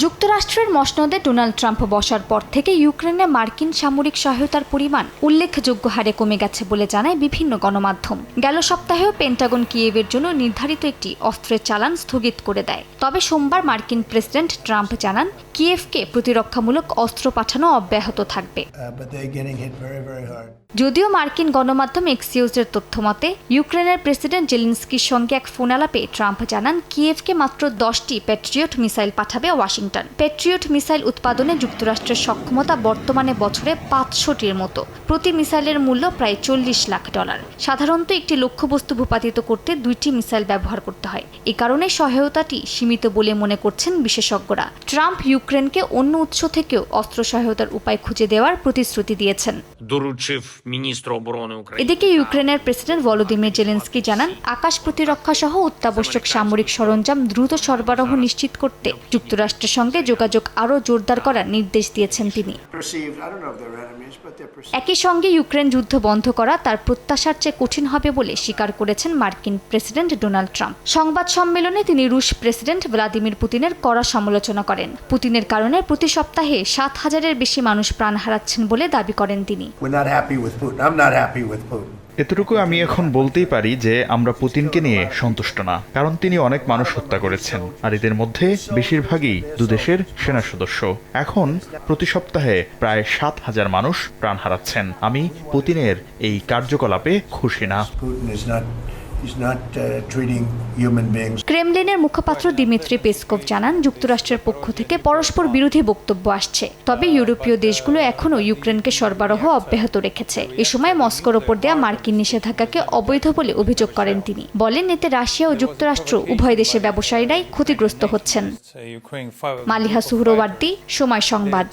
যুক্তরাষ্ট্রের মসনদে Donald Trump বসার পর থেকে ইউক্রেনে মার্কিন সামরিক সহায়তার পরিমাণ উল্লেখযোগ্য হারে কমে গেছে বলে জানায় বিভিন্ন গণমাধ্যম। গেল সপ্তাহেও পেন্টাগন কিয়েভের জন্য নির্ধারিত একটি অস্ত্রের চালান স্থগিত করে দেয়। তবে সোমবার মার্কিন প্রেসিডেন্ট ট্রাম্প জানান কিয়েভকে প্রতিরক্ষামূলক অস্ত্র পাঠানো অব্যাহত থাকবে। যদিও মার্কিন গণমাধ্যম এক্সিওসের তথ্যমতে ইউক্রেনের প্রেসিডেন্ট জেলেনস্কির সঙ্গে এক ফোন আলাপে ট্রাম্প জানান কিয়েভকে মাত্র 10টি প্যাট্রিয়ট মিসাইল পাঠাবে ওয়াশিংটন। প্যাট্রিয়ট মিসাইল উৎপাদনে যুক্তরাষ্ট্রের সক্ষমতা বর্তমানে বছরে 500টির মতো। প্রতি মিসাইলের মূল্য প্রায় $40 লাখ। সাধারণত একটি লক্ষ্যবস্তু ভূপাতিত করতে 2টি মিসাইল ব্যবহার করতে হয়। এ কারণে সহায়তাটি সীমিত বলে মনে করছেন বিশেষজ্ঞরা। ট্রাম্প ইউক্রেনকে অন্য উৎস থেকেও অস্ত্র সহায়তার উপায় খুঁজে দেওয়ার প্রতিশ্রুতি দিয়েছেন। এদিকে ইউক্রেনের প্রেসিডেন্ট ভলোদিমির জেলেনস্কি জানান আকাশ প্রতিরক্ষা সহ অত্যাবশ্যক সামরিক সরঞ্জাম দ্রুত সরবরাহ নিশ্চিত করতে যুক্তরাষ্ট্রের সঙ্গে যোগাযোগ আরও জোরদার করার নির্দেশ দিয়েছেন তিনি। একই সঙ্গে ইউক্রেন যুদ্ধ বন্ধ করা তার প্রত্যাশার চেয়ে কঠিন হবে বলে স্বীকার করেছেন মার্কিন প্রেসিডেন্ট ডোনাল্ড ট্রাম্প। সংবাদ সম্মেলনে তিনি রুশ প্রেসিডেন্ট ভ্লাদিমির পুতিনের কড়া সমালোচনা করেন। পুতিনের কারণে প্রতি সপ্তাহে 7,000-এর বেশি মানুষ প্রাণ হারাচ্ছেন বলে দাবি করেন তিনি। এতটুকু আমি এখন বলতেই পারি যে আমরা পুতিনকে নিয়ে সন্তুষ্ট না, কারণ তিনি অনেক মানুষ হত্যা করেছেন, আর এদের মধ্যে বেশিরভাগই দুদেশের সেনা সদস্য। এখন প্রতি সপ্তাহে প্রায় 7,000 মানুষ প্রাণ হারাচ্ছেন। আমি পুতিনের এই কার্যকলাপে খুশি না। ক্রেমলিনের মুখপাত্র দিমিত্রি পেসকভ জানান যুক্তরাষ্ট্রের পক্ষ থেকে পরস্পর বিরোধী বক্তব্য আসছে, তবে ইউরোপীয় দেশগুলো এখনও ইউক্রেনকে সরবরাহ অব্যাহত রেখেছে। এ সময় মস্কোর ওপর দেয়া মার্কিন নিষেধাজ্ঞাকে অবৈধ বলে অভিযোগ করেন তিনি। বলেন এতে রাশিয়া ও যুক্তরাষ্ট্র উভয় দেশের ব্যবসায়ীরাই ক্ষতিগ্রস্ত হচ্ছেন। মালিহা সুহরওয়ার্দী, সময় সংবাদ।